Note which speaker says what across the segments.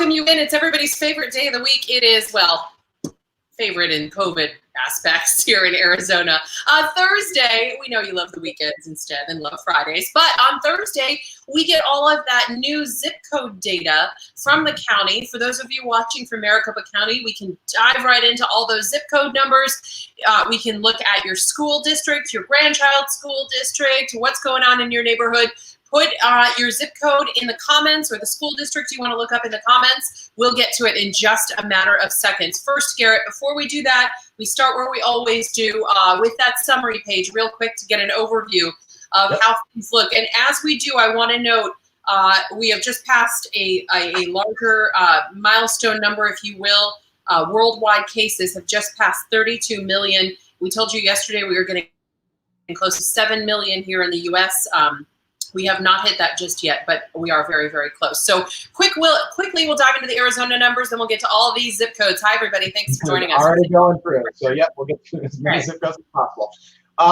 Speaker 1: welcome you in. It's everybody's favorite day of the week. It is, well, favorite in COVID aspects here in Arizona. Thursday, we know you love the weekends instead and love Fridays, but on Thursday, we get all of that new zip code data from the county. For those of you watching from Maricopa County, we can dive right into all those zip code numbers. We can look at your school district, your grandchild's school district, what's going on in your neighborhood. Put your zip code in the comments, or the school district you want to look up in the comments. We'll get to it in just a matter of seconds. First, Garrett, before we do that, we start where we always do with that summary page real quick to get an overview of how things look. And as we do, I want to note we have just passed a larger milestone number, if you will. Worldwide cases have just passed 32 million. We told you yesterday we were getting close to 7 million here in the U.S. We have not hit that just yet, but we are very, very close. So quickly, we'll dive into the Arizona numbers, then we'll get to all of these zip codes. Hi, everybody. Thanks for joining us.
Speaker 2: Already going through. So, yep, we'll get through as many zip codes as possible.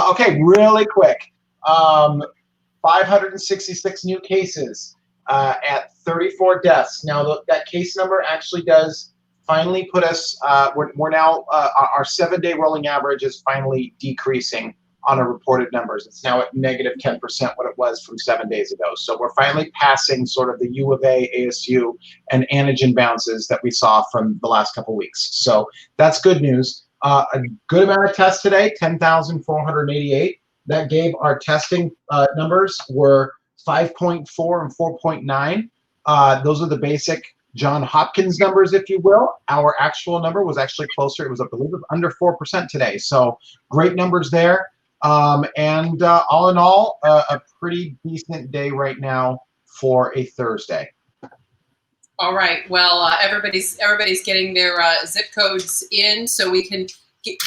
Speaker 2: Okay, really quick. 566 new cases at 34 deaths. Now, that case number actually does finally put us, we're now, our 7-day rolling average is finally decreasing on our reported numbers. It's now at negative 10% what it was from 7 days ago. So we're finally passing sort of the U of A, ASU, and antigen bounces that we saw from the last couple weeks. So that's good news. A good amount of tests today, 10,488. That gave our testing numbers were 5.4 and 4.9. Those are the basic John Hopkins numbers, if you will. Our actual number was actually closer. It was, I believe, under 4% today. So great numbers there. And all in all, a pretty decent day right now for a Thursday.
Speaker 1: All right. Well, everybody's getting their zip codes in, so we can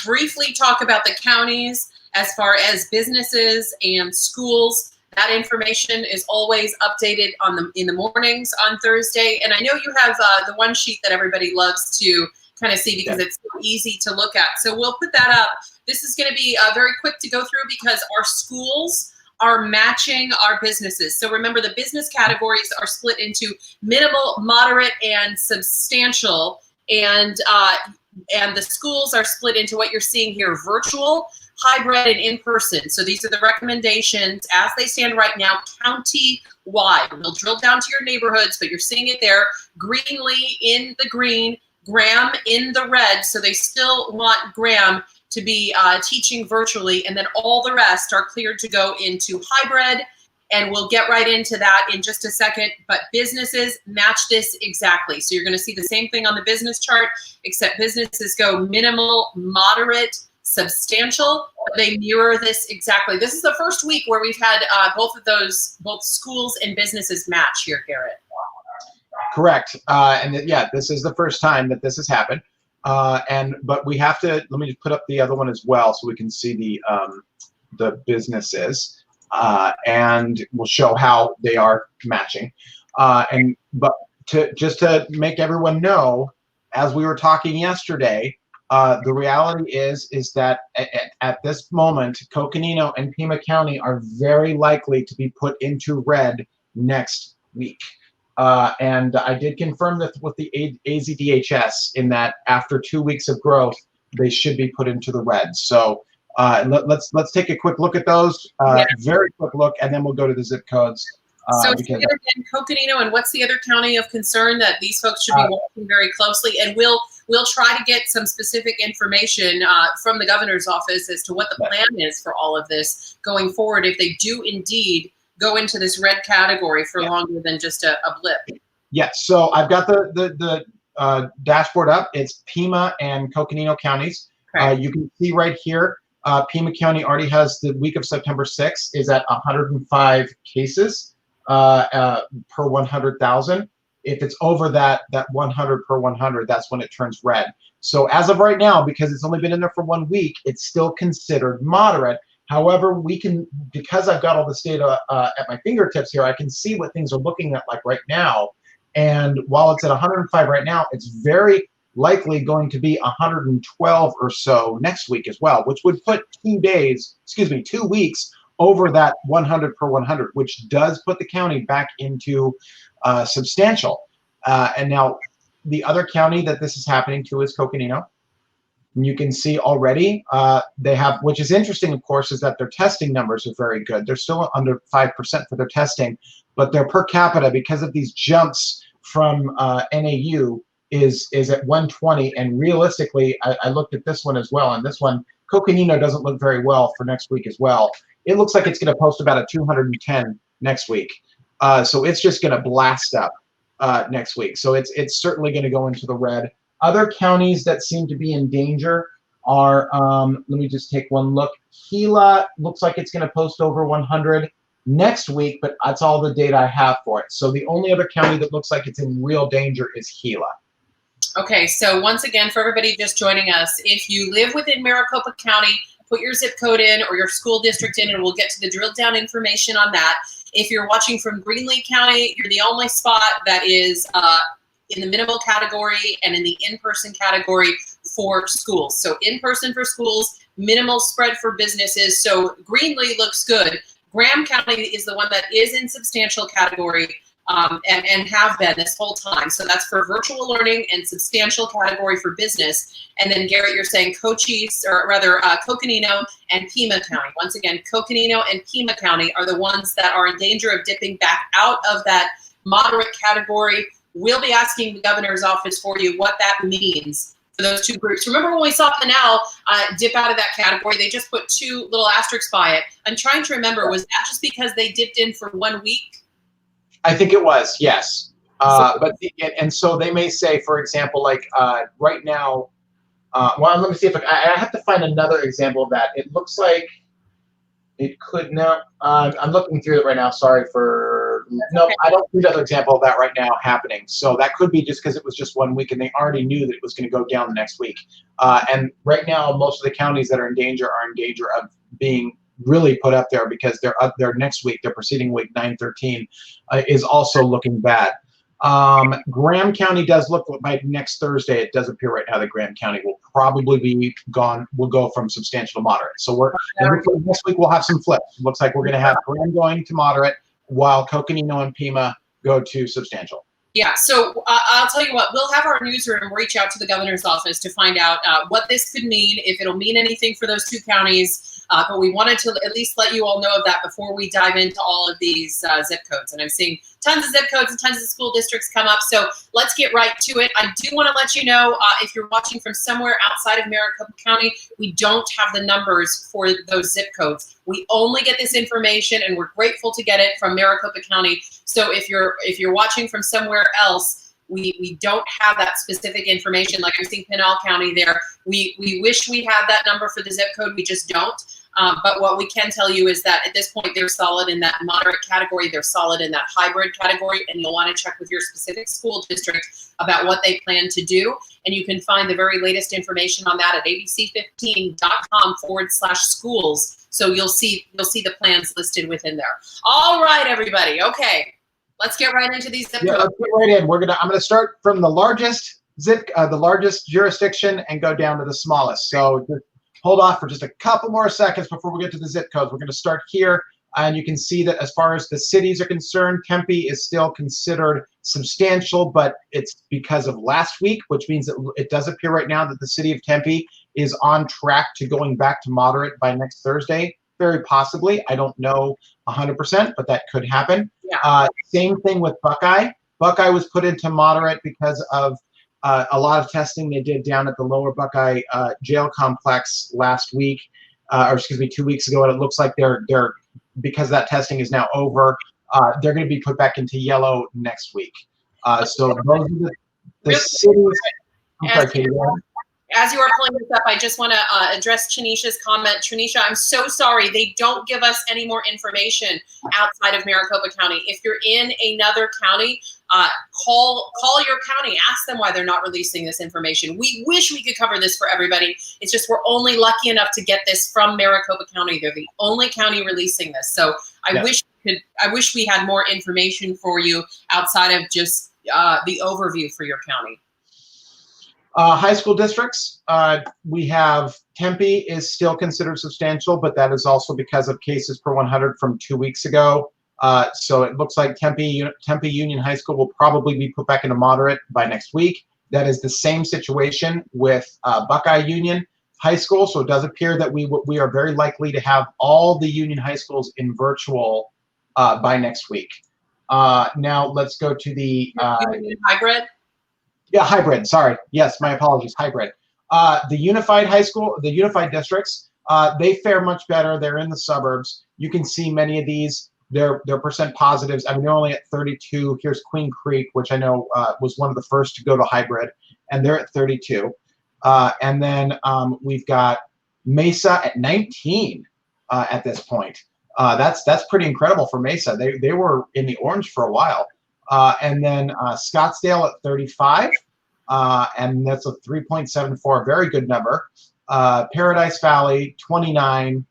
Speaker 1: briefly talk about the counties as far as businesses and schools. That information is always updated in the mornings on Thursday. And I know you have the one sheet that everybody loves to kind of see because it's so easy to look at. So we'll put that up. This is going to be very quick to go through because our schools are matching our businesses. So remember, the business categories are split into minimal, moderate, and substantial. And the schools are split into what you're seeing here: virtual, hybrid, and in-person. So these are the recommendations as they stand right now, county-wide. We'll drill down to your neighborhoods, but you're seeing it there. Greenlee in the green, Graham in the red. So they still want Graham to be teaching virtually, and then all the rest are cleared to go into hybrid, and we'll get right into that in just a second. But businesses match this exactly. So you're going to see the same thing on the business chart, except businesses go minimal, moderate, substantial. They mirror this exactly. This is the first week where we've had both schools and businesses match here, Garrett.
Speaker 2: Correct. And yeah, this is the first time that this has happened. But we have to, let me just put up the other one as well so we can see the businesses, and we'll show how they are matching. But just to make everyone know, as we were talking yesterday, the reality is that at this moment, Coconino and Pima County are very likely to be put into red next week. And I did confirm that with the AZDHS in that after 2 weeks of growth, they should be put into the red. So let's take a quick look at those, very quick look, and then we'll go to the zip codes.
Speaker 1: So again, Coconino, and what's the other county of concern that these folks should be watching very closely? And we'll try to get some specific information from the governor's office as to what the plan is for all of this going forward if they do indeed go into this red category for longer than just a blip.
Speaker 2: Yes, so I've got the dashboard up. It's Pima and Coconino counties. Okay. You can see right here, Pima County already has the week of September 6th is at 105 cases per 100,000. If it's over that 100 per 100, that's when it turns red. So as of right now, because it's only been in there for 1 week, it's still considered moderate. However, we can, because I've got all this data at my fingertips here, I can see what things are looking at like right now. And while it's at 105 right now, it's very likely going to be 112 or so next week as well, which would put 2 weeks over that 100 per 100, which does put the county back into substantial. And now the other county that this is happening to is Coconino. And you can see already they have, which is interesting, of course, is that their testing numbers are very good. They're still under 5% for their testing, but their per capita, because of these jumps from NAU, is at 120. And realistically, I looked at this one as well, and this one, Coconino doesn't look very well for next week as well. It looks like it's going to post about a 210 next week. So it's just going to blast up next week. So it's certainly going to go into the red. Other counties that seem to be in danger are, let me just take one look. Gila looks like it's going to post over 100 next week, but that's all the data I have for it. So the only other county that looks like it's in real danger is Gila.
Speaker 1: Okay, so once again, for everybody just joining us, if you live within Maricopa County, put your zip code in or your school district in, and we'll get to the drilled down information on that. If you're watching from Greenlee County, you're the only spot that is in the minimal category and in the in-person category for schools. So in-person for schools, minimal spread for businesses. So Greenlee looks good. Graham County is the one that is in substantial category and have been this whole time. So that's for virtual learning and substantial category for business. And then Garrett, you're saying Cochise, or rather Coconino and Pima County. Once again, Coconino and Pima County are the ones that are in danger of dipping back out of that moderate category. We'll be asking the governor's office for you what that means for those two groups. Remember when we saw Pinal dip out of that category, they just put two little asterisks by it. I'm trying to remember, was that just because they dipped in for 1 week?
Speaker 2: I think it was, yes. And so they may say, for example, like right now, well, let me see if I have to find another example of that. It looks like it could now. I'm looking through it right now. Sorry for no. Okay. I don't see another example of that right now happening. So that could be just because it was just 1 week and they already knew that it was going to go down the next week. And right now, most of the counties that are in danger of being really put up there because they're next week, their preceding week, 9/13, is also looking bad. Graham County does look, by next Thursday, it does appear right now that Graham County will probably be gone, will go from substantial to moderate. So next week we'll have some flips. It looks like we're going to have Graham going to moderate while Coconino and Pima go to substantial.
Speaker 1: Yeah, so I'll tell you what, we'll have our newsroom reach out to the governor's office to find out what this could mean, if it'll mean anything for those two counties. But we wanted to at least let you all know of that before we dive into all of these zip codes. And I'm seeing tons of zip codes and tons of school districts come up. So let's get right to it. I do want to let you know, if you're watching from somewhere outside of Maricopa County, we don't have the numbers for those zip codes. We only get this information, and we're grateful to get it from Maricopa County. So if you're watching from somewhere else, we don't have that specific information. Like I'm seeing Pinal County there. We wish we had that number for the zip code. We just don't. But what we can tell you is that at this point, they're solid in that moderate category. They're solid in that hybrid category. And you'll want to check with your specific school district about what they plan to do. And you can find the very latest information on that at abc15.com/schools. So you'll see the plans listed within there. All right, everybody. Okay. Let's get right into these zip codes.
Speaker 2: Let's get right in. I'm gonna start from the largest the largest jurisdiction and go down to the smallest. So just hold off for just a couple more seconds before we get to the zip codes. We're gonna start here, and you can see that as far as the cities are concerned, Tempe is still considered substantial, but it's because of last week, which means that it does appear right now that the city of Tempe is on track to going back to moderate by next Thursday. Very possibly. I don't know 100%, but that could happen.
Speaker 1: Yeah.
Speaker 2: Same thing with Buckeye. Buckeye was put into moderate because of a lot of testing they did down at the lower Buckeye jail complex last week, or excuse me, 2 weeks ago. And it looks like they're because that testing is now over, they're going to be put back into yellow next week. So those are the cities. I'm sorry, Katie.
Speaker 1: As you are pulling this up, I just want to address Tanisha's comment. Tanisha, I'm so sorry. They don't give us any more information outside of Maricopa County. If you're in another county, call your county. Ask them why they're not releasing this information. We wish we could cover this for everybody. It's just we're only lucky enough to get this from Maricopa County. They're the only county releasing this. So I wish we had more information for you outside of just the overview for your county.
Speaker 2: High school districts, we have Tempe is still considered substantial, but that is also because of cases per 100 from 2 weeks ago. So it looks like Tempe Union High School will probably be put back into moderate by next week. That is the same situation with Buckeye Union High School. So it does appear that we are very likely to have all the Union High Schools in virtual by next week. Now let's go to the
Speaker 1: hybrid.
Speaker 2: Yeah, hybrid. Sorry. Yes, my apologies. Hybrid. The unified high school, the unified districts, they fare much better. They're in the suburbs. You can see many of these. Their percent positives. I mean, they're only at 32. Here's Queen Creek, which I know was one of the first to go to hybrid, and they're at 32. And then we've got Mesa at 19 at this point. That's pretty incredible for Mesa. They were in the orange for a while. And then Scottsdale at 35, and that's a 3.74, very good number. Paradise Valley, 29,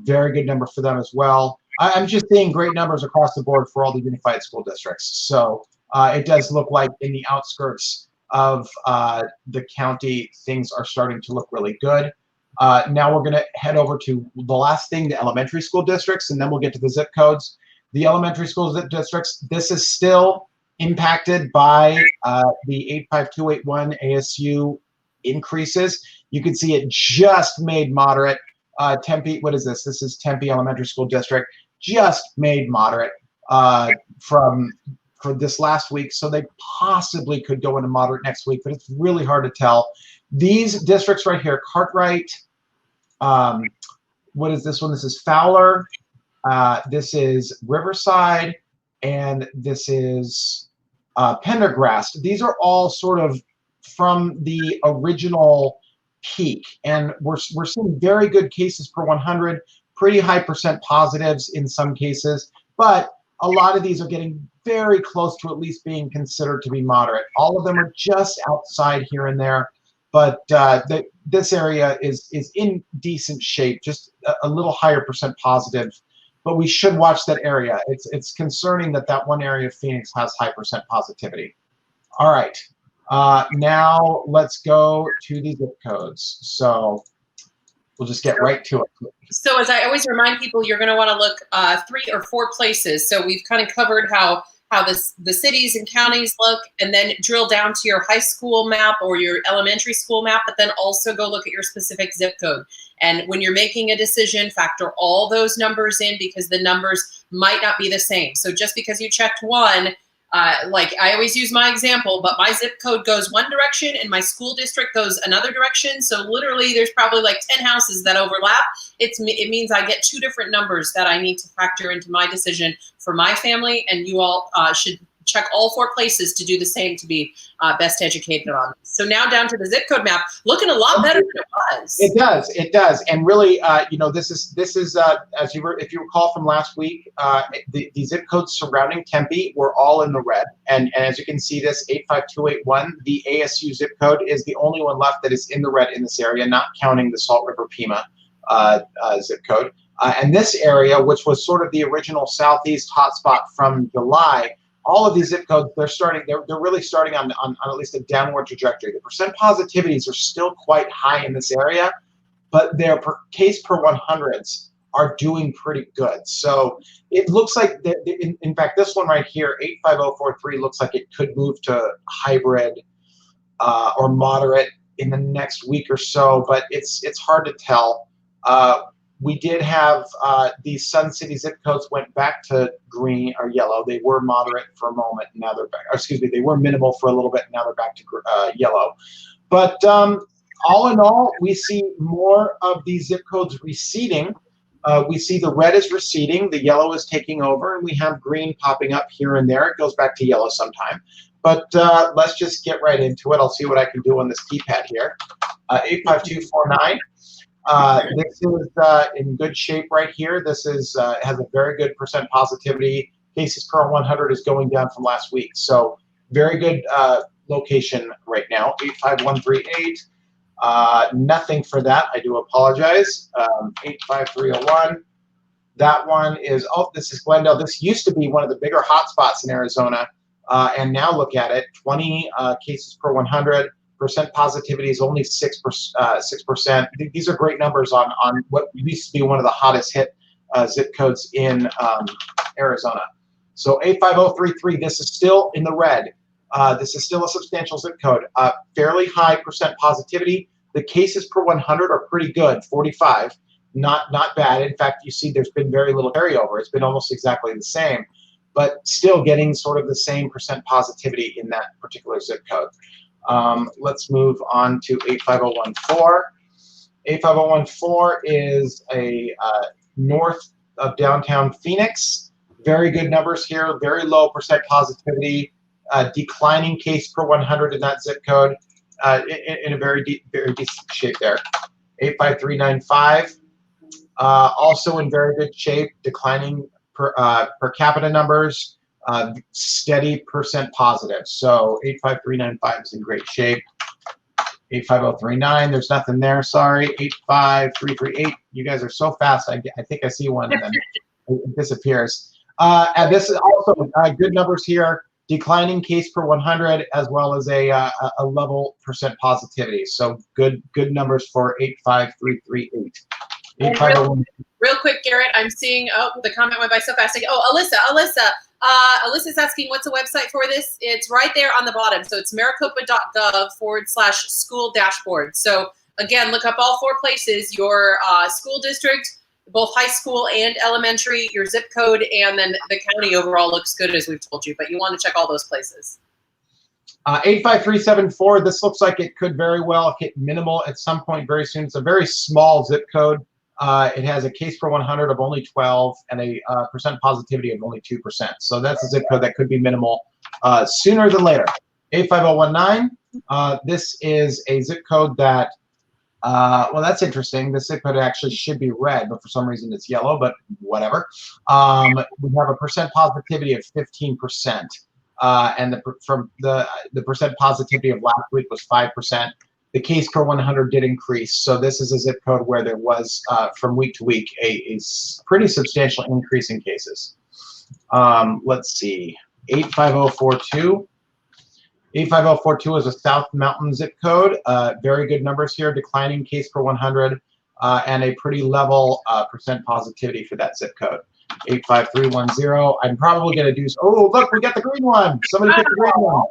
Speaker 2: very good number for them as well. I'm just seeing great numbers across the board for all the unified school districts. So it does look like in the outskirts of the county, things are starting to look really good. Now we're going to head over to the last thing, the elementary school districts, and then we'll get to the zip codes. The elementary school districts, this is still impacted by the 85281 ASU increases. You can see it just made moderate. Tempe, what is this? This is Tempe Elementary School District, just made moderate for this last week. So they possibly could go into moderate next week, but it's really hard to tell. These districts right here, Cartwright, what is this one? This is Fowler. This is Riverside, and this is Pendergrast. These are all sort of from the original peak, and we're seeing very good cases per 100, pretty high percent positives in some cases, but a lot of these are getting very close to at least being considered to be moderate. All of them are just outside here and there, but this area is in decent shape, just a little higher percent positive. But we should watch that area. It's concerning that one area of Phoenix has high percent positivity. All right, now let's go to the zip codes. So we'll just get right to it.
Speaker 1: So as I always remind people, you're going to want to look 3 or 4 places. So we've kind of covered how the cities and counties look, and then drill down to your high school map or your elementary school map, but then also go look at your specific zip code. And when you're making a decision, factor all those numbers in, because the numbers might not be the same. So just because you checked one, like I always use my example, but my zip code goes one direction and my school district goes another direction. So literally there's probably like 10 houses that overlap. It means I get 2 different numbers that I need to factor into my decision for my family, and you all should check all 4 places to do the same to be best educated on. So now down to the zip code map, looking a lot better than it was.
Speaker 2: It does, and really, this is as if you recall from last week, the zip codes surrounding Tempe were all in the red, and as you can see, this 85281, the ASU zip code, is the only one left that is in the red in this area, not counting the Salt River Pima zip code, and this area, which was sort of the original southeast hotspot from July. All of these zip codes, they're really starting on at least a downward trajectory. The percent positivities are still quite high in this area, but their case per 100s are doing pretty good. So it looks like, in fact, this one right here, 85043, looks like it could move to hybrid or moderate in the next week or so, but it's hard to tell. We did have these Sun City zip codes went back to green or yellow. They were moderate for a moment, now they're back. Excuse me, they were minimal for a little bit, now they're back to yellow. But all in all, we see more of these zip codes receding. We see the red is receding, the yellow is taking over, and we have green popping up here and there. It goes back to yellow sometime. But let's just get right into it. I'll see what I can do on this keypad here. 85249. This is in good shape right here. This is has a very good percent positivity. Cases per 100 is going down from last week. So very good location right now. 85138. Nothing for that. I do apologize. 85301. That one is, this is Glendale. This used to be one of the bigger hotspots in Arizona. And now look at it, 20 cases per 100. Percent positivity is only 6%. These are great numbers on what used to be one of the hottest hit zip codes in Arizona. So 85033, this is still in the red. This is still a substantial zip code. Fairly high percent positivity. The cases per 100 are pretty good, 45. Not bad. In fact, you see there's been very little carryover. It's been almost exactly the same, but still getting sort of the same percent positivity in that particular zip code. Let's move on to 85014. 85014 is a north of downtown Phoenix. Very good numbers here. Very low percent positivity. Declining case per 100 in that zip code. In a very decent shape there. 85395. Also in very good shape. Declining per capita numbers. Steady percent positive. So 85395 is in great shape. 85039, there's nothing there, sorry. 85338, you guys are so fast, I think I see one and then it disappears. And this is also good numbers here, declining case per 100 as well as a level percent positivity. So good numbers for 85338.
Speaker 1: Real quick, Garrett, I'm seeing, the comment went by so fast. Alyssa's asking, what's the website for this? It's right there on the bottom. So it's maricopa.gov/school dashboard. So again, look up all 4 places, your school district, both high school and elementary, your zip code, and then the county overall looks good, as we've told you, but you want to check all those places.
Speaker 2: 85374, this looks like it could very well hit minimal at some point very soon. It's a very small zip code. It has a case per 100 of only 12 and a percent positivity of only 2%. So that's a zip code that could be minimal sooner than later. 85019, this is a zip code that, well, that's interesting. This zip code actually should be red, but for some reason it's yellow, but whatever. We have a percent positivity of 15%. And the percent positivity of last week was 5%. The case per 100 did increase, so this is a zip code where there was, from week to week, a pretty substantial increase in cases. Let's see, 85042. 85042 is a South Mountain zip code. Very good numbers here, declining case per 100, and a pretty level percent positivity for that zip code. 85310. I'm probably going to do. Oh, look, we got the green one. Somebody picked the green one.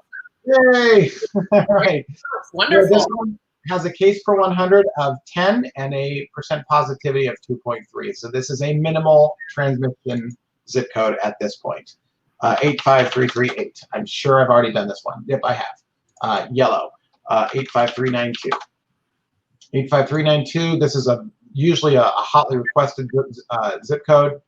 Speaker 2: Yay! All right.
Speaker 1: Wonderful.
Speaker 2: This one has a case per 100 of 10 and a percent positivity of 2.3. So this is a minimal transmission zip code at this point. 85338. I'm sure I've already done this one. Yep, I have. Yellow. 85392. 85392. This is usually a hotly requested zip code.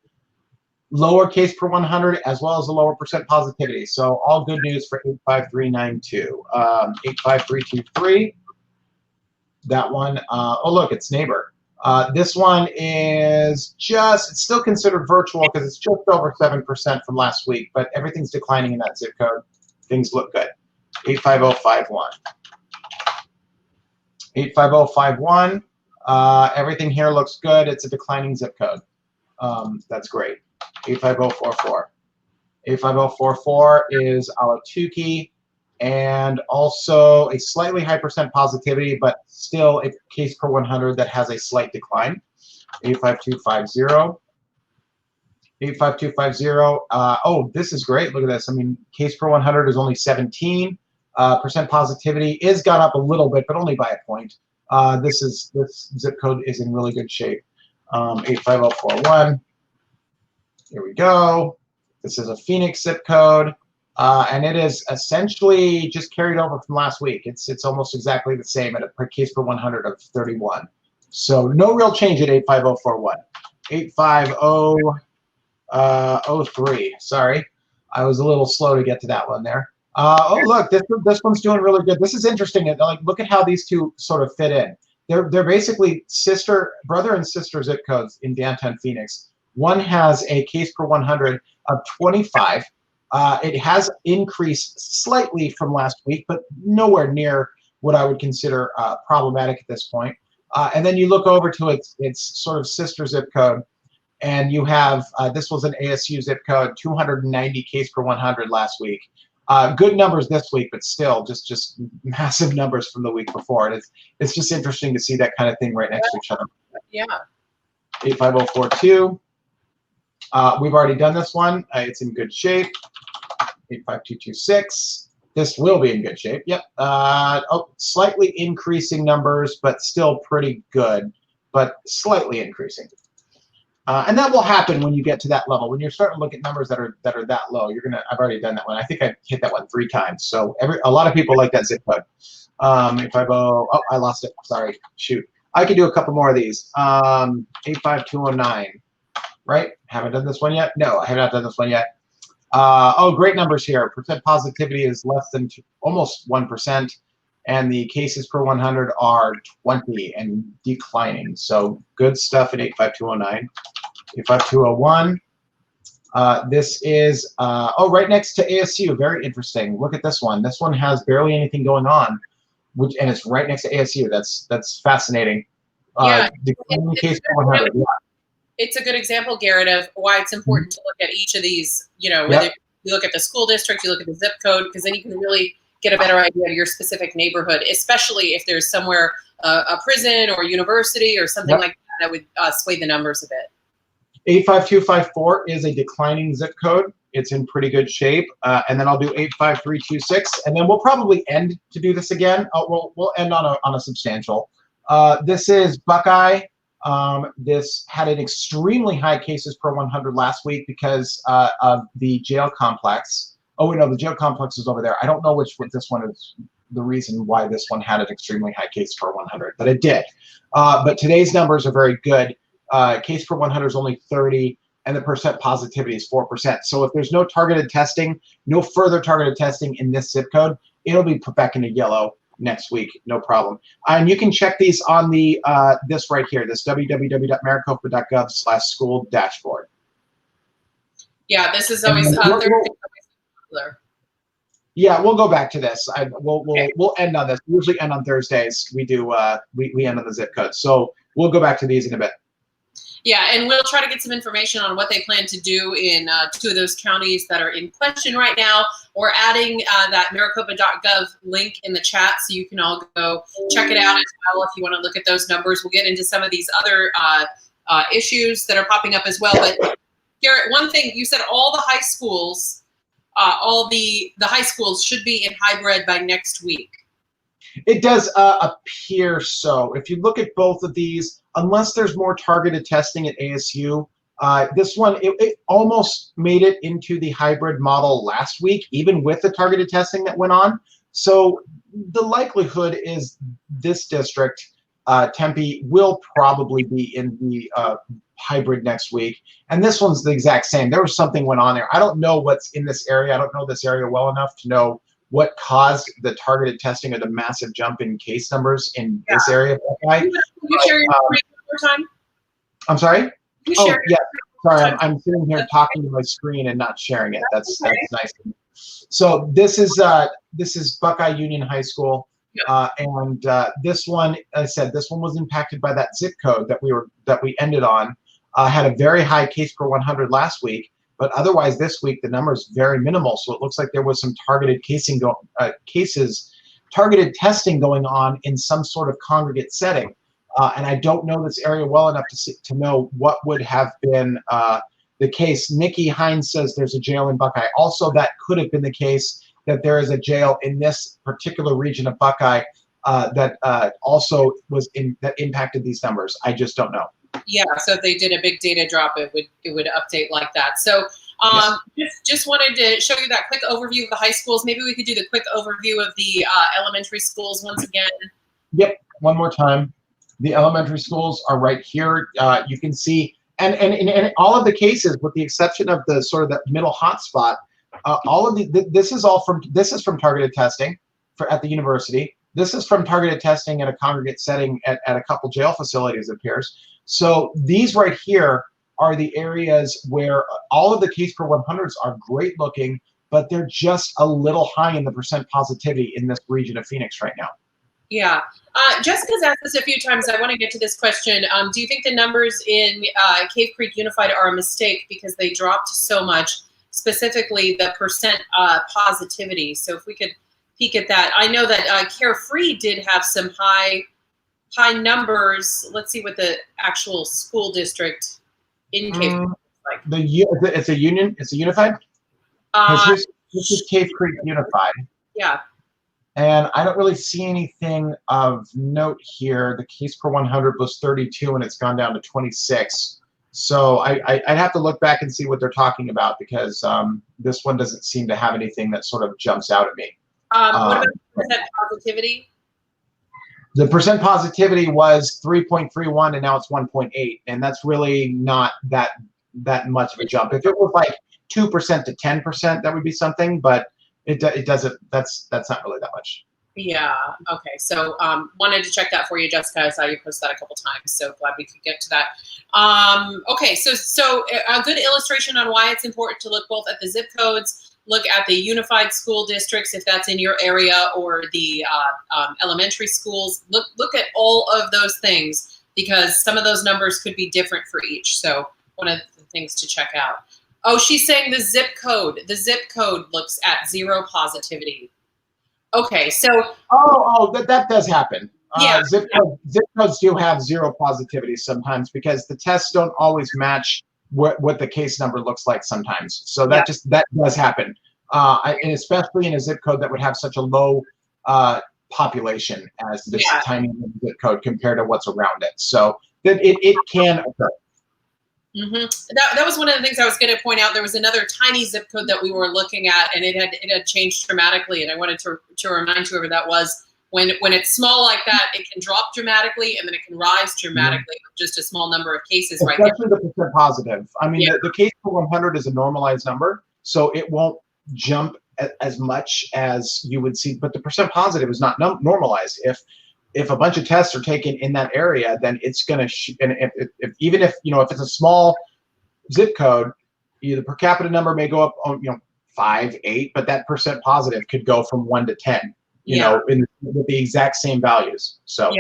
Speaker 2: Lower case per 100 as well as a lower percent positivity. So all good news for 85392. 85323. That one, oh look, it's neighbor. This one is it's still considered virtual because it's just over 7% from last week, but everything's declining in that zip code. Things look good. 85051. 85051. Everything here looks good. It's a declining zip code. That's great. 85044. 85044 is our Tukey, and also a slightly high percent positivity, but still a case per 100 that has a slight decline. 85250. 85250. Oh, this is great. Look at this. I mean, case per 100 is only 17. Percent positivity is gone up a little bit, but only by a point. This zip code is in really good shape. 85041. Here we go. This is a Phoenix zip code, and it is essentially just carried over from last week. It's almost exactly the same at a case per 100 of 31. So no real change at 85041. 85003. Sorry, I was a little slow to get to that one there. Oh look, this one's doing really good. This is interesting. Like, look at how these two sort of fit in. They're basically brother and sister zip codes in downtown Phoenix. One has a case per 100 of 25. It has increased slightly from last week, but nowhere near what I would consider problematic at this point. And then you look over to its sort of sister zip code, and you have, this was an ASU zip code, 290 case per 100 last week. Good numbers this week, but still just massive numbers from the week before. And it's just interesting to see that kind of thing right next to each other.
Speaker 1: Yeah.
Speaker 2: 85042. We've already done this one. It's in good shape. 85226. This will be in good shape. Yep. Oh, slightly increasing numbers, but still pretty good, but slightly increasing. And that will happen when you get to that level. When you're starting to look at numbers that are that low, you're gonna. I've already done that one. I think I hit that one 3 times. So a lot of people like that zip code. If I go, oh, I lost it. Sorry. Shoot. I could do a couple more of these. 85209. Right? Haven't done this one yet. No, I have not done this one yet. Oh, great numbers here. Percent positivity is less than almost 1%, and the cases per 100 are 20 and declining. So good stuff in 85209. 85201. This is right next to ASU. Very interesting. Look at this one. This one has barely anything going on, and it's right next to ASU. That's fascinating.
Speaker 1: Yeah,
Speaker 2: Declining case per 100. Yeah.
Speaker 1: It's a good example, Garrett, of why it's important to look at each of these, whether you look at the school district, you look at the zip code, because then you can really get a better idea of your specific neighborhood, especially if there's somewhere a prison or university or something like that would sway the numbers a bit.
Speaker 2: 85254 is a declining zip code. It's in pretty good shape. And then I'll do 85326, and then we'll probably end to do this again. We'll end on a substantial. This is Buckeye. This had an extremely high cases per 100 last week because of the jail complex. Oh, no, the jail complex is over there. I don't know which this one is the reason why this one had an extremely high case per 100, but it did. But today's numbers are very good. Case per 100 is only 30, and the percent positivity is 4%. So if there's no targeted testing, no further targeted testing in this zip code, it'll be put back into yellow next week, no problem. And you can check these on the this right here, this www.maricopa.gov/school dashboard. Yeah,
Speaker 1: this is always popular.
Speaker 2: Yeah, we'll go back to this. We'll end on this. We usually end on Thursdays. We do we end on the zip code. So we'll go back to these in a bit.
Speaker 1: Yeah, and we'll try to get some information on what they plan to do in 2 of those counties that are in question right now. We're adding that maricopa.gov link in the chat, so you can all go check it out as well if you want to look at those numbers. We'll get into some of these other issues that are popping up as well. But Garrett, one thing, you said all the high schools, all the high schools should be in hybrid by next week.
Speaker 2: It does appear so. If you look at both of these, unless there's more targeted testing at ASU, this one, it almost made it into the hybrid model last week, even with the targeted testing that went on. So the likelihood is this district, Tempe, will probably be in the hybrid next week. And this one's the exact same. There was something went on there. I don't know what's in this area. I don't know this area well enough to know what caused the targeted testing or the massive jump in case numbers in this area.
Speaker 1: Can you share your screen one more time?
Speaker 2: I'm sorry?
Speaker 1: Oh,
Speaker 2: yeah. Sorry, I'm sitting here talking to my screen and not sharing it. That's nice. So this is Buckeye Union High School. And this one, I said, this one was impacted by that zip code that we ended on. Had a very high case per 100 last week. But otherwise, this week the number is very minimal. So it looks like there was some targeted targeted testing going on in some sort of congregate setting. And I don't know this area well enough to know what would have been the case. Nikki Hines says there's a jail in Buckeye. Also, that could have been the case that there is a jail in this particular region of Buckeye that also that impacted these numbers. I just don't know.
Speaker 1: Yeah, so if they did a big data drop, it would update like that. So just wanted to show you that quick overview of the high schools. Maybe we could do the quick overview of the elementary schools once again.
Speaker 2: Yep, one more time. The elementary schools are right here. You can see, and in all of the cases, with the exception of the sort of the middle hotspot, all of this is from targeted testing at the university. This is from targeted testing at a congregate setting at a couple jail facilities, it appears. So these right here are the areas where all of the case per 100s are great looking, but they're just a little high in the percent positivity in this region of Phoenix right now.
Speaker 1: Yeah. Jessica's asked this a few times. I want to get to this question. Do you think the numbers in Cave Creek Unified are a mistake because they dropped so much, specifically the percent positivity? So if we could peek at that. I know that Carefree did have some high numbers. Let's see what the actual school district in Cave Creek looks like.
Speaker 2: It's a union. It's a unified. This is Cave Creek Unified.
Speaker 1: Yeah.
Speaker 2: And I don't really see anything of note here. The case per 100 was 32, and it's gone down to 26. So I'd have to look back and see what they're talking about, because this one doesn't seem to have anything that sort of jumps out at me.
Speaker 1: What about percent positivity?
Speaker 2: The percent positivity was 3.31, and now it's 1.8, and that's really not that much of a jump. If it was like 2% to 10%, that would be something, but it doesn't. That's not really that much.
Speaker 1: Yeah. Okay. So wanted to check that for you, Jessica. I saw you post that a couple times, so glad we could get to that. Okay. So a good illustration on why it's important to look both at the zip codes, look at the unified school districts if that's in your area, or the elementary schools. Look at all of those things, because some of those numbers could be different for each. So one of the things to check out. Oh, she's saying the zip code. The zip code looks at 0 positivity. Okay, so
Speaker 2: that does happen.
Speaker 1: Yeah.
Speaker 2: Zip codes do have 0 positivity sometimes, because the tests don't always match what the case number looks like sometimes. So that does happen, and especially in a zip code that would have such a low population as this tiny zip code compared to what's around it. So it can occur.
Speaker 1: Mm-hmm. That was one of the things I was going to point out. There was another tiny zip code that we were looking at, and it had changed dramatically. And I wanted to remind whoever that was, when it's small like that, it can drop dramatically, and then it can rise dramatically with just a small number of cases.
Speaker 2: Especially the percent positive. I mean, the case per 100 is a normalized number, so it won't jump as much as you would see. But the percent positive is not normalized. If a bunch of tests are taken in that area, then it's going to, and even if it's a small zip code, the per capita number may go up, 5, 8, but that percent positive could go from 1 to 10, with the exact same values. So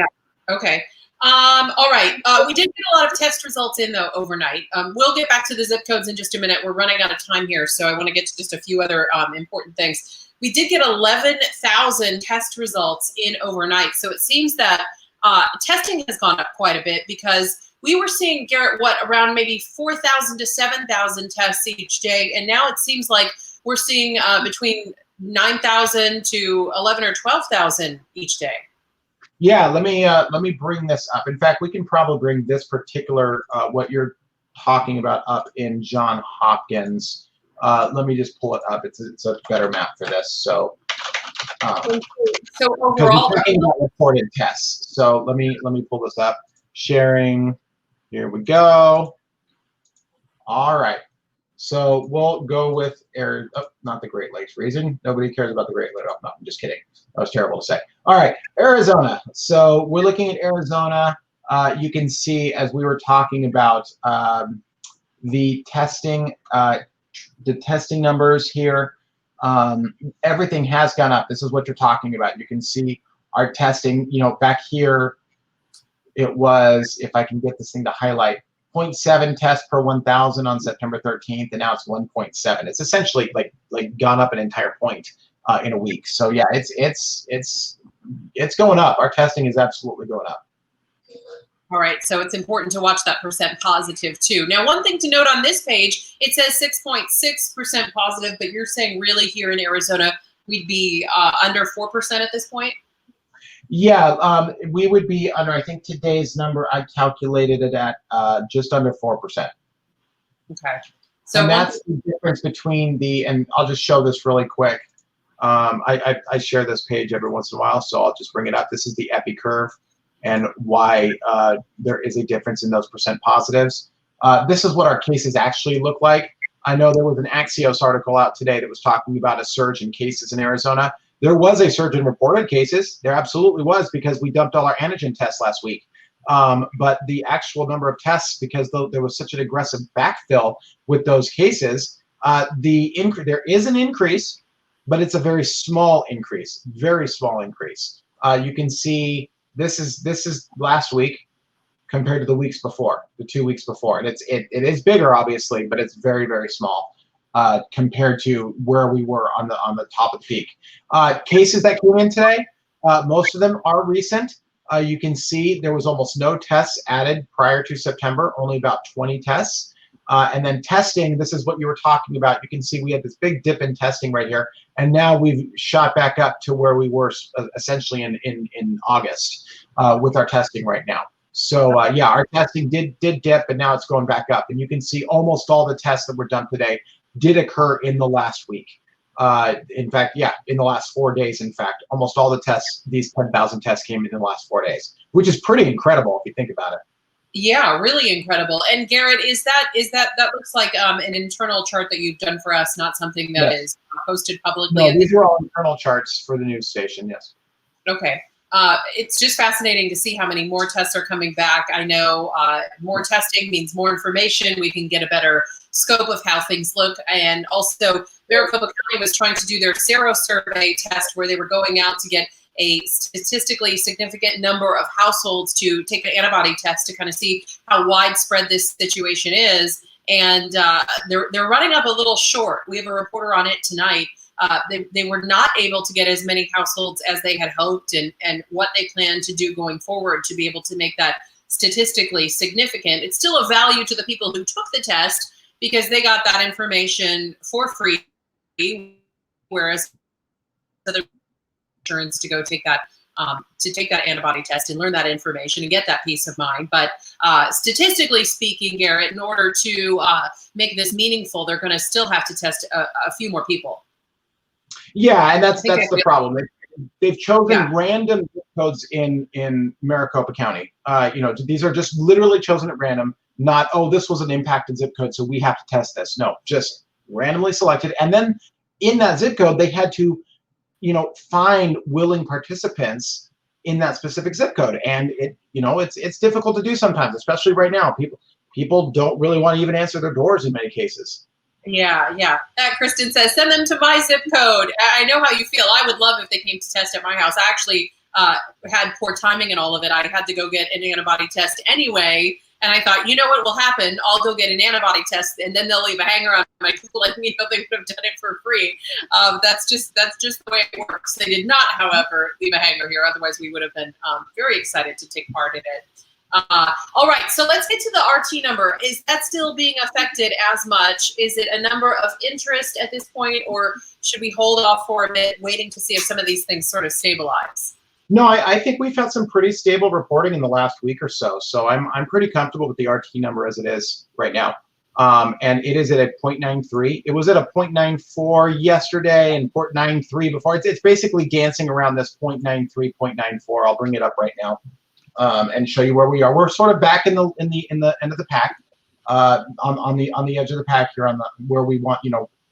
Speaker 1: okay. All right. We did get a lot of test results in though overnight. We'll get back to the zip codes in just a minute. We're running out of time here, so I want to get to just a few other important things. We did get 11,000 test results in overnight. So it seems that testing has gone up quite a bit, because we were seeing, Garrett, around maybe 4,000 to 7,000 tests each day. And now it seems like we're seeing between 9,000 to 11 or 12,000 each day.
Speaker 2: Yeah, let me bring this up. In fact, we can probably bring this particular, what you're talking about, up in Johns Hopkins. Let me just pull it up. It's a better map for this. So
Speaker 1: overall,
Speaker 2: we're talking about reported tests. So let me pull this up. Sharing. Here we go. All right. So we'll go with not the Great Lakes region. Nobody cares about the Great Lakes. Oh, no, I'm just kidding. That was terrible to say. All right, Arizona. So we're looking at Arizona. You can see, as we were talking about, the testing numbers here, everything has gone up. This is what you're talking about. You can see our testing, back here, it was, if I can get this thing to highlight, 0.7 tests per 1,000 on September 13th, and now it's 1.7. It's essentially like gone up an entire point in a week. So yeah, it's going up. Our testing is absolutely going up.
Speaker 1: All right, so it's important to watch that percent positive too. Now, one thing to note on this page, it says 6.6% positive, but you're saying really here in Arizona, we'd be under 4% at this point?
Speaker 2: Yeah, we would be under, I think today's number, I calculated it at just under 4%.
Speaker 1: Okay. So
Speaker 2: and that's the difference between and I'll just show this really quick. I share this page every once in a while, so I'll just bring it up. This is the epi curve, and why there is a difference in those percent positives. This is what our cases actually look like. I know there was an Axios article out today that was talking about a surge in cases in Arizona. There was a surge in reported cases. There absolutely was, because we dumped all our antigen tests last week. But the actual number of tests, because there was such an aggressive backfill with those cases, there is an increase, but it's a very small increase, very small increase. You can see this is last week compared to the weeks before, the 2 weeks before, and it is bigger obviously, but it's very, very small compared to where we were on the top of the peak. Cases that came in today, most of them are recent. You can see there was almost no tests added prior to September, only about 20 tests. And then testing, this is what you were talking about. You can see we had this big dip in testing right here, and now we've shot back up to where we were essentially in August with our testing right now. So yeah, our testing did dip, and now it's going back up. And you can see almost all the tests that were done today did occur in the last week. In fact, yeah, in the last 4 days, in fact, almost all the tests, these 10,000 tests came in the last 4 days, which is pretty incredible if you think about it.
Speaker 1: Yeah, really incredible. And Garrett, that looks like an internal chart that you've done for us, not something that is posted publicly?
Speaker 2: No, these are all internal charts for the news station, yes.
Speaker 1: Okay. It's just fascinating to see how many more tests are coming back. I know more testing means more information. We can get a better scope of how things look. And also, Maricopa County was trying to do their sero survey test where they were going out to get a statistically significant number of households to take an antibody test to kind of see how widespread this situation is. And they're running up a little short. We have a reporter on it tonight. They were not able to get as many households as they had hoped, and what they plan to do going forward to be able to make that statistically significant. It's still of value to the people who took the test because they got that information for free, whereas other insurance to go take that antibody test and learn that information and get that peace of mind. But statistically speaking, Garrett, in order to make this meaningful, they're going to still have to test a few more people.
Speaker 2: Yeah, and that's the problem. They've chosen random zip codes in Maricopa County. These are just literally chosen at random. Not, oh, this was an impacted zip code, so we have to test this. No, just randomly selected. And then in that zip code, they had to, find willing participants in that specific zip code. And it's difficult to do sometimes, especially right now. People don't really want to even answer their doors in many cases.
Speaker 1: Yeah. Kristen says, send them to my zip code. I know how you feel. I would love if they came to test at my house. I actually had poor timing in all of it. I had to go get an antibody test anyway. And I thought, you know what will happen? I'll go get an antibody test, and then they'll leave a hanger on my Google, and they would have done it for free. That's just the way it works. They did not, however, leave a hanger here. Otherwise, we would have been very excited to take part in it. All right, so let's get to the RT number. Is that still being affected as much? Is it a number of interest at this point, or should we hold off for a bit, waiting to see if some of these things sort of stabilize?
Speaker 2: No, I think we've had some pretty stable reporting in the last week or so. So I'm pretty comfortable with the RT number as it is right now. And it is at a 0.93. It was at a 0.94 yesterday and 0.93 before. It's basically dancing around this 0.93, 0.94. I'll bring it up right now and show you where we are. We're sort of back in the end of the pack, on the edge of the pack here, where we want,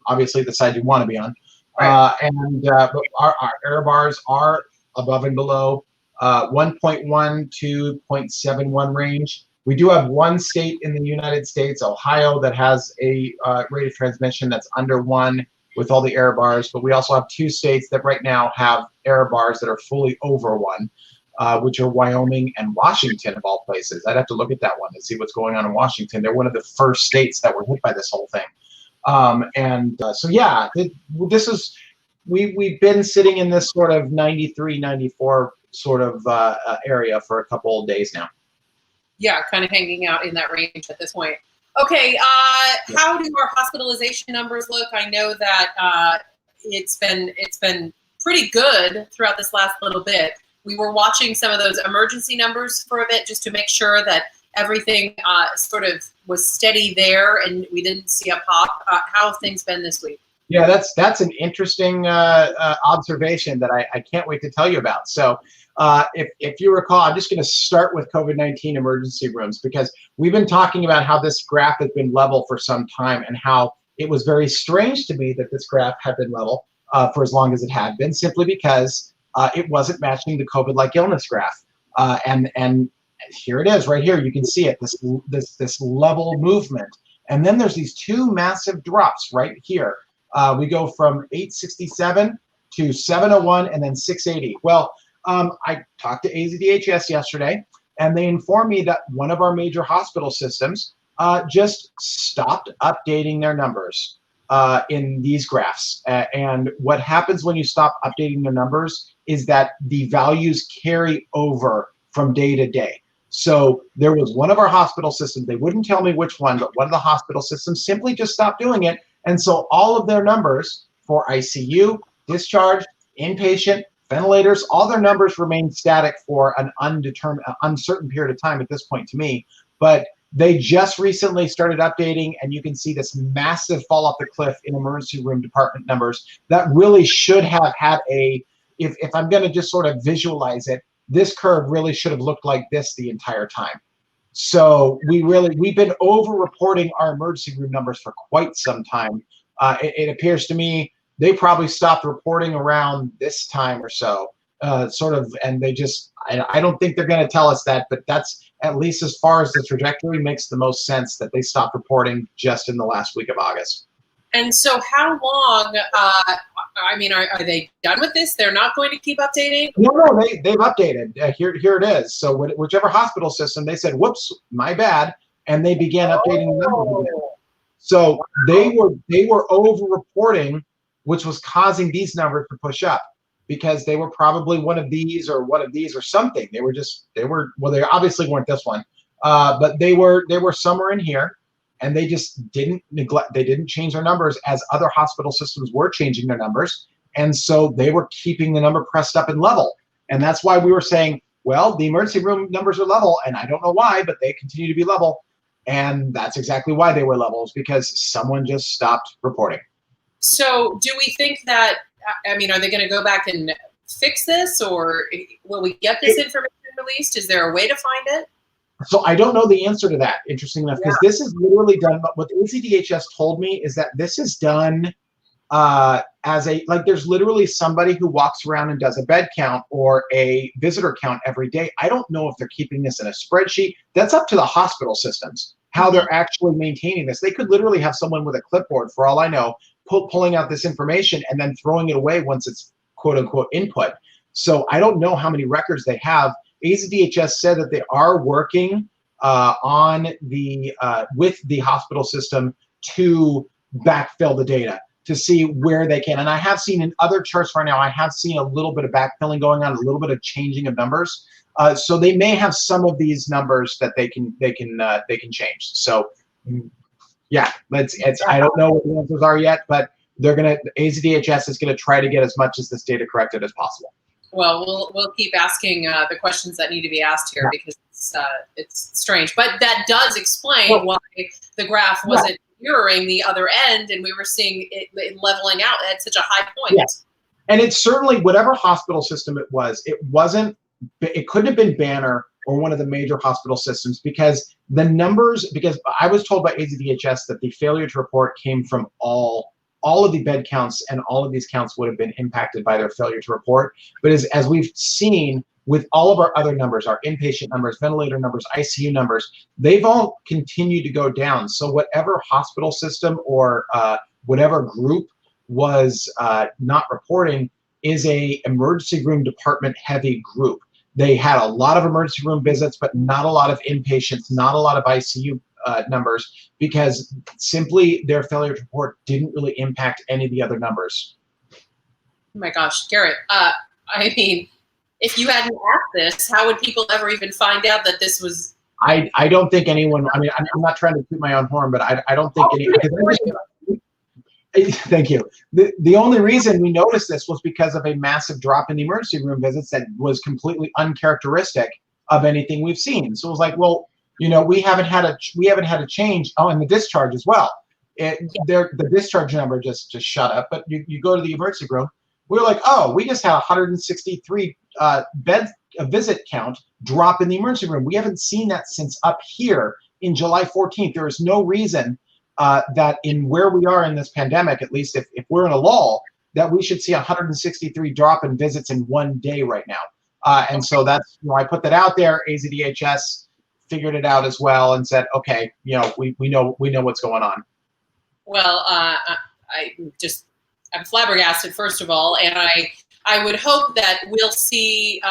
Speaker 2: obviously the side you want to be on. Right. But our error bars are above and below 1.1 to 0.71 range. We do have one state in the United States, Ohio, that has a rate of transmission that's under 1 with all the error bars, but we also have 2 states that right now have error bars that are fully over 1, which are Wyoming and Washington, of all places. I'd have to look at that one to see what's going on in Washington. They're one of the first states that were hit by this whole thing. So yeah, this is, we've been sitting in this sort of 93, 94 sort of area for a couple of days now.
Speaker 1: Yeah, kind of hanging out in that range at this point. Okay, how do our hospitalization numbers look? I know that it's been pretty good throughout this last little bit. We were watching some of those emergency numbers for a bit just to make sure that everything sort of was steady there and we didn't see a pop. How have things been this week?
Speaker 2: Yeah, that's an interesting observation that I can't wait to tell you about. So if you recall, I'm just going to start with COVID-19 emergency rooms, because we've been talking about how this graph has been level for some time and how it was very strange to me that this graph had been level for as long as it had been, simply because it wasn't matching the COVID-like illness graph. And here it is right here. You can see it, this level movement. And then there's these 2 massive drops right here. We go from 867 to 701 and then 680. Well, I talked to AZDHS yesterday, and they informed me that one of our major hospital systems just stopped updating their numbers in these graphs. And what happens when you stop updating their numbers is that the values carry over from day to day. So there was one of our hospital systems, they wouldn't tell me which one, but one of the hospital systems simply just stopped doing it. And so all of their numbers for ICU, discharge, inpatient, ventilators, all their numbers remained static for an uncertain period of time at this point to me. But they just recently started updating, and you can see this massive fall off the cliff in emergency room department numbers that really should have had if I'm going to just sort of visualize it, this curve really should have looked like this the entire time. So we've been over-reporting our emergency room numbers for quite some time. It appears to me they probably stopped reporting around this time or so, and I don't think they're going to tell us that, but that's at least as far as the trajectory makes the most sense that they stopped reporting just in the last week of August.
Speaker 1: And so how long, are they done with this? They're not going to keep updating?
Speaker 2: No, they've updated. Here it is. So whichever hospital system, they said, whoops, my bad, and they began updating the numbers again. So they were over-reporting, which was causing these numbers to push up because they were probably one of these or something. They obviously weren't this one, but they were somewhere in here. And they just didn't change their numbers as other hospital systems were changing their numbers. And so they were keeping the number pressed up and level. And that's why we were saying, well, the emergency room numbers are level, and I don't know why, but they continue to be level. And that's exactly why they were levels, because someone just stopped reporting.
Speaker 1: So do we think that, are they going to go back and fix this, or will we get this information released? Is there a way to find it?
Speaker 2: So I don't know the answer to that, interesting enough, because this is literally done. But what ACDHS told me is that this is done there's literally somebody who walks around and does a bed count or a visitor count every day. I don't know if they're keeping this in a spreadsheet. That's up to the hospital systems, how they're actually maintaining this. They could literally have someone with a clipboard, for all I know, pulling out this information and then throwing it away once it's quote unquote input. So I don't know how many records they have. ACDHS said that they are working with the hospital system to backfill the data to see where they can. And I have seen in other charts right now, I have seen a little bit of backfilling going on, a little bit of changing of numbers. So they may have some of these numbers that they can change. So yeah, I don't know what the answers are yet, but ACDHS is gonna try to get as much of this data corrected as possible.
Speaker 1: Well, we'll keep asking the questions that need to be asked here because it's strange. But that does explain why the graph wasn't mirroring the other end, and we were seeing it leveling out at such a high point.
Speaker 2: Yes, and it's certainly whatever hospital system it was. It couldn't have been Banner or one of the major hospital systems because I was told by ACDHS that the failure to report came from all of the bed counts, and all of these counts would have been impacted by their failure to report. But as we've seen with all of our other numbers, our inpatient numbers, ventilator numbers, ICU numbers, they've all continued to go down. So whatever hospital system or whatever group was not reporting is a emergency room department heavy group. They had a lot of emergency room visits, but not a lot of inpatients, not a lot of ICU numbers, because simply their failure to report didn't really impact any of the other numbers.
Speaker 1: Oh my gosh, Garrett, if you hadn't asked this, how would people ever even find out that this was?
Speaker 2: I don't think anyone, I'm not trying to toot my own horn, but I don't think thank you. The only reason we noticed this was because of a massive drop in the emergency room visits that was completely uncharacteristic of anything we've seen. So it was like, well, we haven't had a change. Oh, and the discharge as well. The discharge number just shut up. But you go to the emergency room, we're like, oh, we just had 163 visit count drop in the emergency room. We haven't seen that since up here in July 14th. There is no reason that in where we are in this pandemic, at least if we're in a lull, that we should see 163 drop in visits in one day right now. And so that's, I put that out there. ACDHS figured it out as well and said, okay, we know what's going on.
Speaker 1: Well, I'm flabbergasted, first of all, and I would hope that we'll see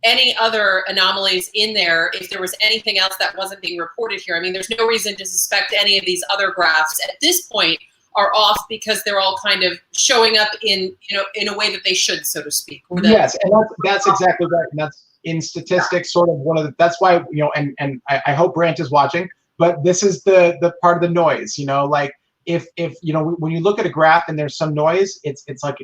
Speaker 1: any other anomalies in there if there was anything else that wasn't being reported here. There's no reason to suspect any of these other graphs at this point are off because they're all kind of showing up in in a way that they should, so to speak.
Speaker 2: Yes, and that's exactly right. And that's in statistics, sort of one of the. That's why and I hope Brant is watching. But this is the part of the noise. Like if when you look at a graph and there's some noise, it's like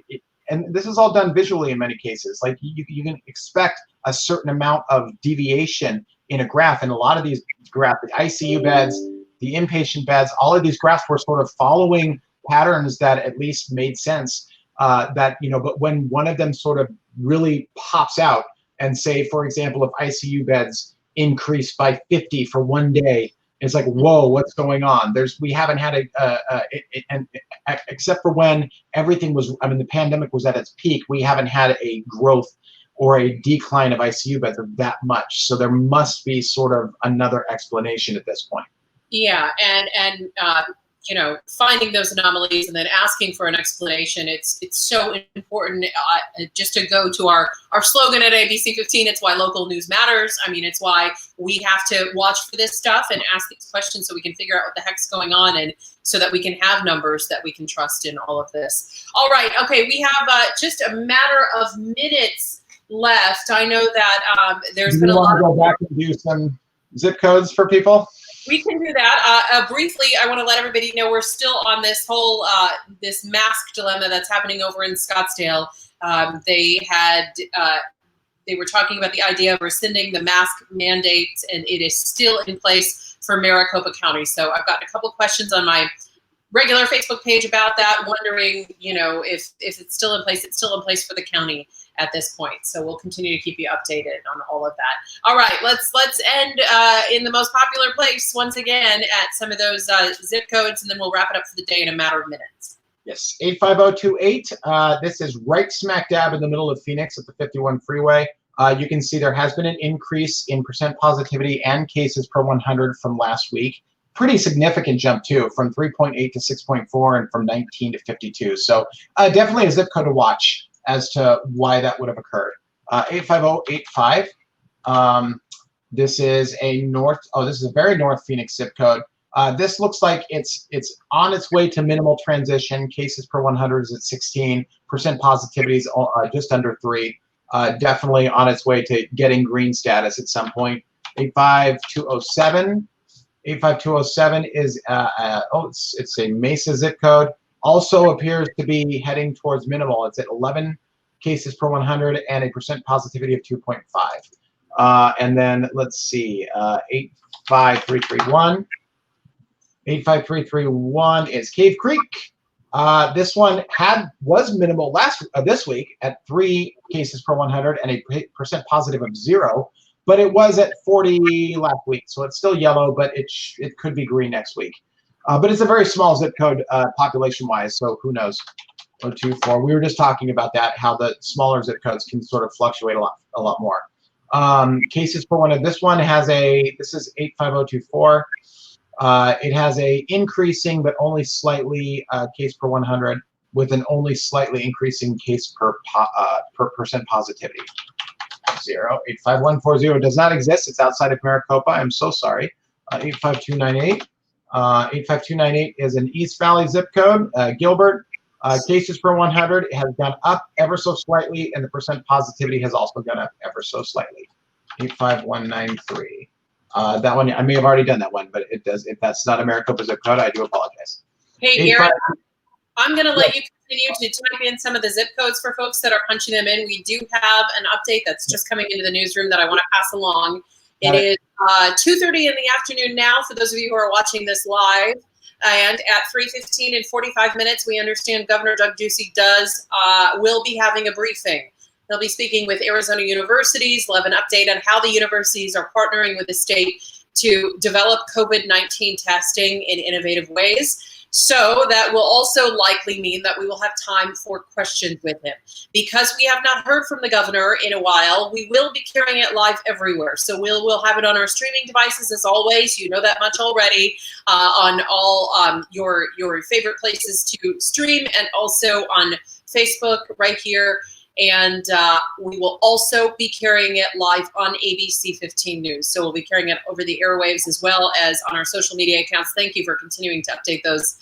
Speaker 2: and this is all done visually in many cases. Like you can expect a certain amount of deviation in a graph, and a lot of these graphs, the ICU beds, the inpatient beds, all of these graphs were sort of following patterns that at least made sense. But when one of them sort of really pops out, and say, for example, if ICU beds increase by 50 for one day, it's like, whoa, what's going on? We haven't had except for when everything was, the pandemic was at its peak, we haven't had a growth or a decline of ICU beds of that much. So there must be sort of another explanation at this point.
Speaker 1: Yeah, and finding those anomalies and then asking for an explanation. It's so important. Just to go to our slogan at ABC 15, it's why local news matters. It's why we have to watch for this stuff and ask these questions so we can figure out what the heck's going on, and so that we can have numbers that we can trust in all of this. All right, okay, we have just a matter of minutes left. I know that there's been a lot.
Speaker 2: Do you want to go back and do some zip codes for people?
Speaker 1: We can do that. Briefly, I want to let everybody know we're still on this whole this mask dilemma that's happening over in Scottsdale. They were talking about the idea of rescinding the mask mandate, and it is still in place for Maricopa County. So I've got a couple questions on my regular Facebook page about that, wondering, if it's still in place. It's still in place for the county at this point. So we'll continue to keep you updated on all of that. All right, let's end in the most popular place once again at some of those zip codes, and then we'll wrap it up for the day in a matter of minutes.
Speaker 2: Yes, 85028. This is right smack dab in the middle of Phoenix at the 51 freeway. You can see there has been an increase in percent positivity and cases per 100 from last week. Pretty significant jump too, from 3.8 to 6.4 and from 19 to 52. So definitely a zip code to watch as to why that would have occurred. 85085. This is a very North Phoenix zip code. This looks like it's on its way to minimal transition. Cases per 100 is at 16. Percent positivity is just under 3. Definitely on its way to getting green status at some point. 85207. 85207 is it's a Mesa zip code. Also appears to be heading towards minimal. It's at 11 cases per 100 and a percent positivity of 2.5. And then let's see, 85331. 85331 is Cave Creek. This one was minimal this week at 3 cases per 100 and a percent positive of 0. But it was at 40 last week, so it's still yellow, but it could be green next week. But it's a very small zip code population-wise, so who knows? 024. We were just talking about that, how the smaller zip codes can sort of fluctuate a lot more. Cases per 100. This is 85024. It has a increasing but only slightly case per 100 with an only slightly increasing case per percent positivity. 85140 does not exist. It's outside of Maricopa. I'm so sorry. 85298. 85298 is an East Valley zip code. Gilbert. Cases per 100 has gone up ever so slightly, and the percent positivity has also gone up ever so slightly. 85193. That one, I may have already done that one, but it does. If that's not a Maricopa zip code, I do apologize.
Speaker 1: Hey, Garrett, I'm going to let you continue to type in some of the zip codes for folks that are punching them in. We do have an update that's just coming into the newsroom that I want to pass along. It is 2:30 in the afternoon now for those of you who are watching this live. And at 3:15 and 45 minutes, we understand Governor Doug Ducey will be having a briefing. He'll be speaking with Arizona universities. We'll have an update on how the universities are partnering with the state to develop COVID-19 testing in innovative ways. So that will also likely mean that we will have time for questions with him. Because we have not heard from the governor in a while, we will be carrying it live everywhere. So we'll have it on our streaming devices as always. You know that much already. On all your favorite places to stream, and also on Facebook right here. And we will also be carrying it live on ABC 15 News. So we'll be carrying it over the airwaves as well as on our social media accounts. Thank you for continuing to update those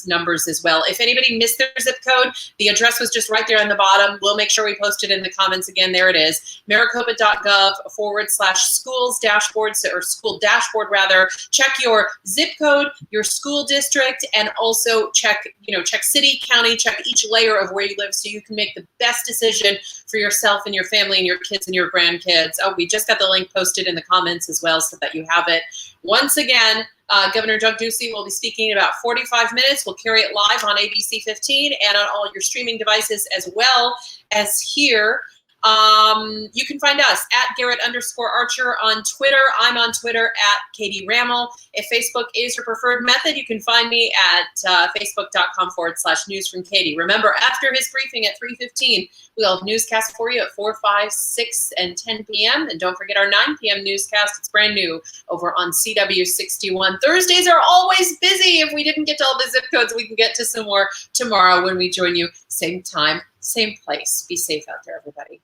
Speaker 1: numbers as well. If anybody missed their zip code, the address was just right there on the bottom. We'll make sure we post it in the comments again. There it is, maricopa.gov/schools dashboard, or school dashboard rather. Check your zip code, your school district, and also check city, county, check each layer of where you live so you can make the best decision for yourself and your family and your kids and your grandkids. Oh, we just got the link posted in the comments as well so that you have it. Once again, Governor Doug Ducey will be speaking in about 45 minutes. We'll carry it live on ABC 15 and on all your streaming devices as well as here. You can find us at Garrett_Archer on Twitter. I'm on Twitter at Katie Raml. If Facebook is your preferred method, you can find me at facebook.com/news from Katie. Remember, after his briefing at 3:15, we'll have newscasts for you at 4, 5, 6, and 10 p.m. And don't forget our 9 p.m. newscast. It's brand new over on CW 61. Thursdays are always busy. If we didn't get to all the zip codes, we can get to some more tomorrow when we join you. Same time, same place. Be safe out there, everybody.